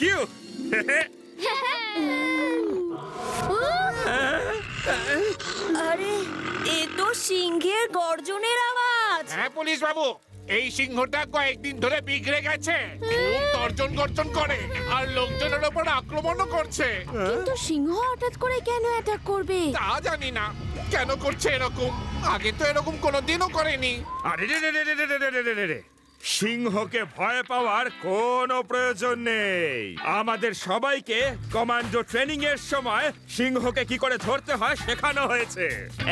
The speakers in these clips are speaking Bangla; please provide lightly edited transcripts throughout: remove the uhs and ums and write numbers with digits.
ইউ। আরে এ তো সিংহের গর্জনের আওয়াজ। হ্যাঁ পুলিশ বাবু, এই সিংহটা কয়েকদিন ধরে বিগড়ে গেছে, খুব তর্জন গর্জন করে আর লোকজনের ওপর আক্রমণও করছে। কিন্তু সিংহ হঠাৎ করে কেন অ্যাটাক করবে? তা জানি না কেন করছে এরকম, আগে তো এরকম কোনোদিনও করেনি। আরে রে রে রে রে রে রে রে রে রে রে। সিংহকে ভয় পাওয়ার কোনো প্রয়োজন নেই। আমাদের সবাইকে কমান্ডো ট্রেনিং এর সময় সিংহকে কি করে ধরতে হয় শেখানো হয়েছে।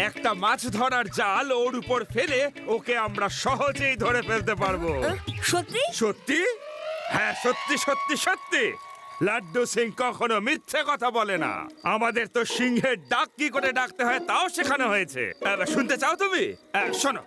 একটা মাছ ধরার জাল ওর উপর ফেলে ওকে আমরা সহজেই ধরে ফেলতে পারবো। সত্যি? সত্যি? হ্যাঁ, সত্যি সত্যি সত্যি। লাড্ডু সিং কখনো মিথ্যে কথা বলে না। আমাদের তো সিংহের ডাক কি করে ডাকতে হয় তাও শেখানো হয়েছে। শুনতে চাও তুমি? শোনো।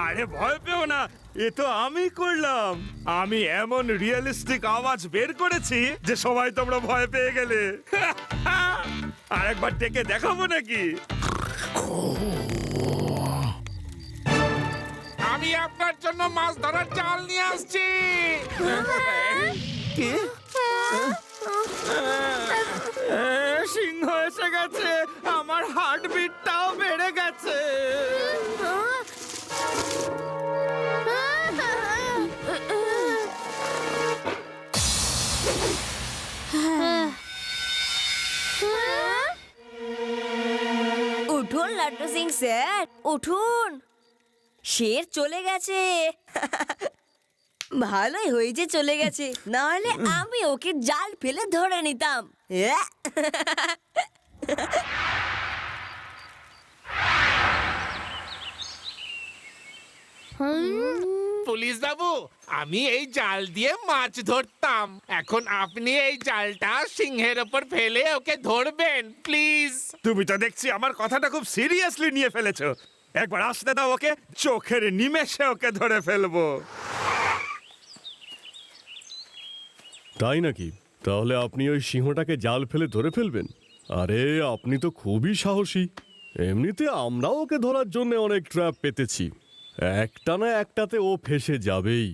আরে ভয় পেও না, এ তো আমি করলাম। আমি এমন রিয়েলিস্টিক আওয়াজ বের করেছি যে সবাই তোমরা ভয় পেয়ে গেলে। আরেকবার ডেকে দেখাবো নাকি? আমি আপনার জন্য মাছ ধরার জাল নিয়ে আসছি। কি? সিংহ এসে গেছে, আমার হার্টবিটটাও বেড়ে গেছে। উঠুন লাড্ডু সিং স্যার, উঠুন। শের চলে গেছে। ভালোই হয়েছে চলে গেছে, না হলে আমি ওকে জাল ফেলে ধরে নিতাম। পুলিশ বাবু, আমি এই জাল দিয়ে মাছ ধরতাম, এখন আপনি এই জালটা সিংহের ওপর ফেলে ওকে ধরবেন প্লিজ। তুমি তো দেখছি আমার কথাটা খুব সিরিয়াসলি নিয়ে ফেলেছো। একবার আসতে দাও ওকে, চোখের নিমেষে ওকে ধরে ফেলবো। তাই নাকি? তাহলে আপনি ওই সিংহটাকে জাল ফেলে ধরে ফেলবেন? আরে আপনি তো খুবই সাহসী। এমনিতে আমরাও ওকে ধরার জন্য অনেক ট্র্যাপ পেতেছি, একটা না একটাতে ও ফেসে যাবেই।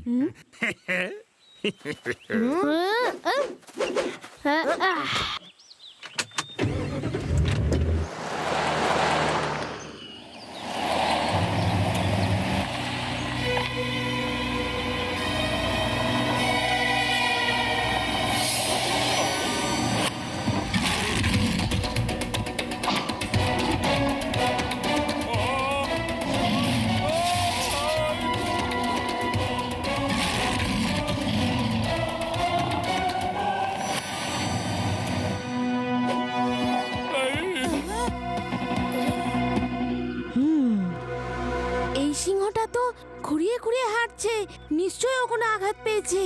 এই সিংহটা তো ঘুরিয়ে ঘুরিয়ে হাঁটছে, নিশ্চয়ই ও কোনো আঘাত পেয়েছে।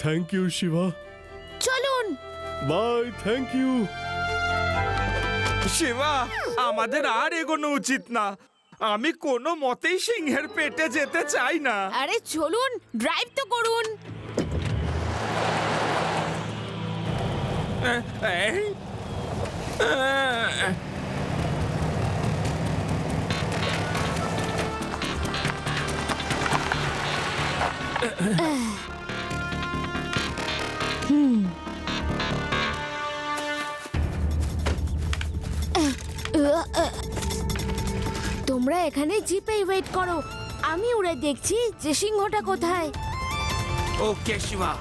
Thank you Shiva. চলুন। Bye, thank you. শিবা, আমাদের আর এগোনো উচিত না। আমি কোনো মতেই সিংহের পেটে যেতে চাই না। আরে চলুন, ড্রাইভ তো করুন। তোমরা এখানে জিপে ওয়েট করো, আমি উড়ে দেখছি যে সিংহটা কোথায়। ওকে শিবা।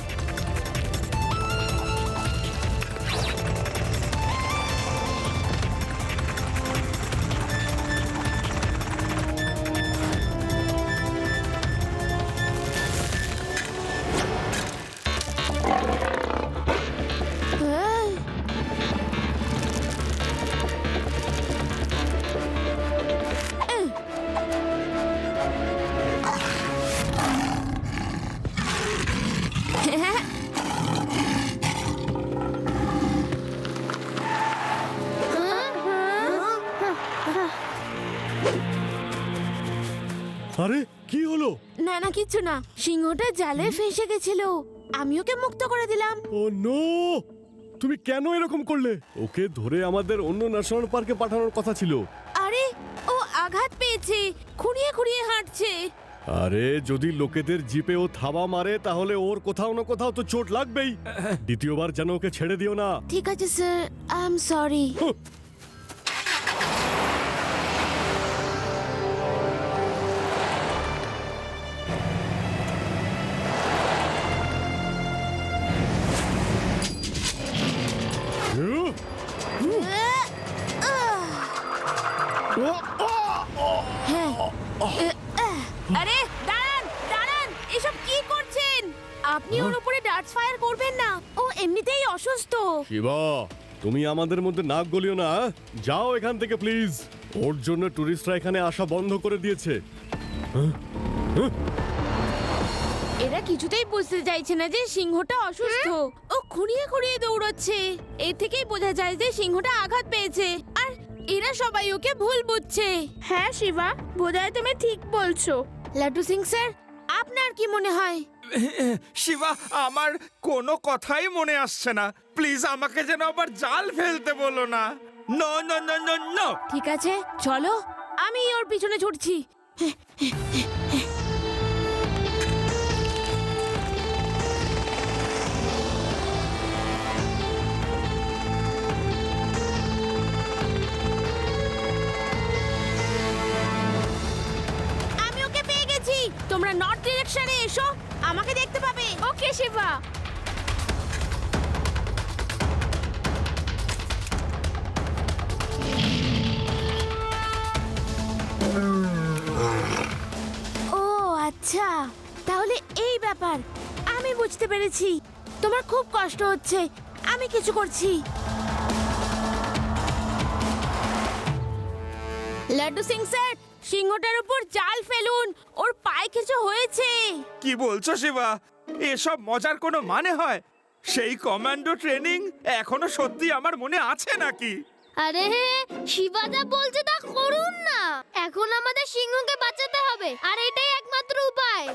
আরে কি হলো? না না, কিছু না, সিংহটা জালে ফেসে গেছিল। আমি ওকে মুক্ত করে দিলাম। ও নো, তুমি কেন এরকম করলে? ওকে ধরে আমাদের অন্য ন্যাশনাল পার্কে পাঠানোর কথা ছিল। আরে ও আঘাত পেয়েছে, খুঁড়িয়ে খুঁড়িয়ে হাঁটছে। আরে যদি লোকেদের জিপে ও থাবা মারে তাহলে ওর কোথাও না কোথাও তো চোট লাগবেই। দ্বিতীয়বার যেন ওকে ছেড়ে দিও না। ঠিক আছে স্যার, আই এম সরি। আরে দাঁড়ান দাঁড়ান, এসব কি করছেন? আপনি ওর উপরে ডার্টস ফায়ার করবেন না, ও এমনিতেই অসুস্থ। শিবা, তুমি আমাদের মধ্যে নাক গলিও না। যাও এখান থেকে প্লিজ। ওর জন্য টুরিস্টরা এখানে আসা বন্ধ করে দিয়েছে। এরা কিছুতেই বুঝতে চাইছে না যে সিংহটা অসুস্থ। ও খুঁড়িয়ে খুঁড়িয়ে দৌড়চ্ছে। এর থেকেই বোঝা যায় যে সিংহটা আঘাত পেয়েছে, আর এরা সবাই ওকে ভুল বুঝছে। হ্যাঁ শিবা, বোধহয় তুমি ঠিক বলছো। লাড্ডু সিং স্যার, আপনার কি মনে হয়? শিবা, আমার কোনো কথাই মনে আসছে না। প্লিজ আমাকে যেন আবার জাল ফেলতে বলো না। No no no no no. ঠিক আছে, চলো আমি ওর পিছনে ছুটছি। আমি ওকে পেয়ে গেছি। তোমরা নর্থ ডিরেকশনে এসো, আমাকে দেখতে পাবে। ওকে শিবা। ও আচ্ছা, তাহলে এই ব্যাপার। আমি বুঝতে পেরেছি। তোমার খুব কষ্ট হচ্ছে, আমি কিছু করছি। লাড্ডু সিং স্যার, সিংহটার উপর জাল ফেলুন, ওর পায়ে কিছু হয়েছে। কি বলছো শিবা? এসব মজার কোনো মানে হয়? সেই কমান্ডো ট্রেনিং এখনো সত্যি আমার মনে আছে নাকি? আরে শিবা যা বলছে তা করুন না। এখন আমাদের সিংহকে বাঁচাতে হবে, আর এটাই একমাত্র উপায়।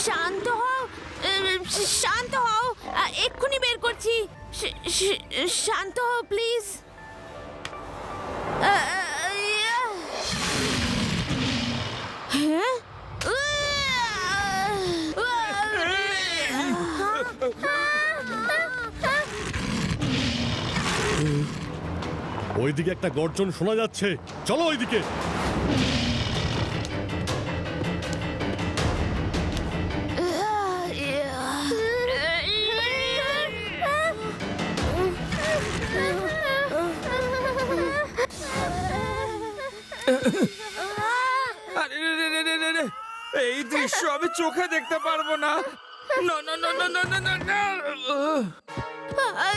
শান্ত হও, শান্ত হও, এক্ষুনি বের করছি। শান্ত হও প্লিজ। হ্যাঁ? ওইদিকে একটা গর্জন শোনা যাচ্ছে, চলো ওইদিকে। আরে রে রে রে রে রে, এই দৃশ্য আমি চোখে দেখতে পারবো না। না না না না না না না না। না না,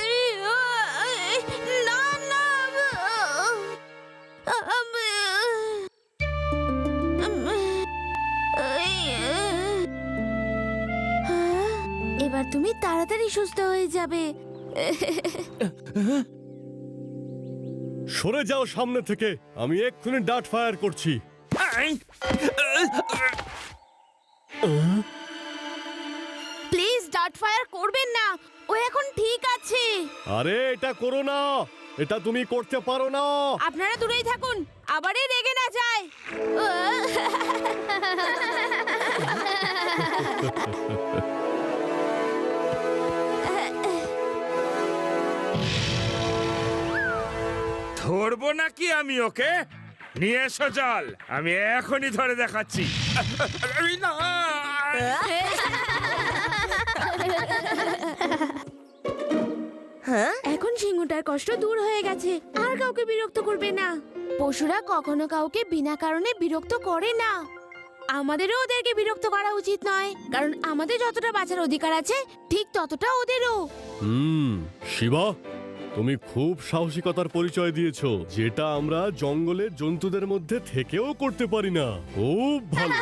এবার তুমি তাড়াতাড়ি সুস্থ হয়ে যাবে। সরে যাও সামনে থেকে, আমি এক্ষুনি ডার্ট ফায়ার করছি। আই! প্লিজ ডার্ট ফায়ার করবেন না, ও এখন ঠিক আছে। আরে এটা করো না, এটা তুমি করতে পারো না। আপনারা দূরেই থাকুন, আবারই রেগে না যায়। ধরবো নাকি আমি ওকে? নিয়ে এসো জল, আমি এখনই ধরে দেখাচ্ছি। এই না! এখন সিংহটার কষ্ট দূর হয়ে গেছে, আর কাউকে বিরক্ত করবে না। পশুরা কখনো কাউকে বিনা কারণে বিরক্ত করে না। আমাদেরও ওদেরকে বিরক্ত করা উচিত নয়, কারণ আমাদের যতটা বাঁচার অধিকার আছে ঠিক ততটা ওদেরও। শিবা, তুমি খুব সাহসিকতার পরিচয় দিয়েছো, যেটা আমরা জঙ্গলের জন্তুদের মধ্যে থেকেও করতে পারি না। খুব ভালো।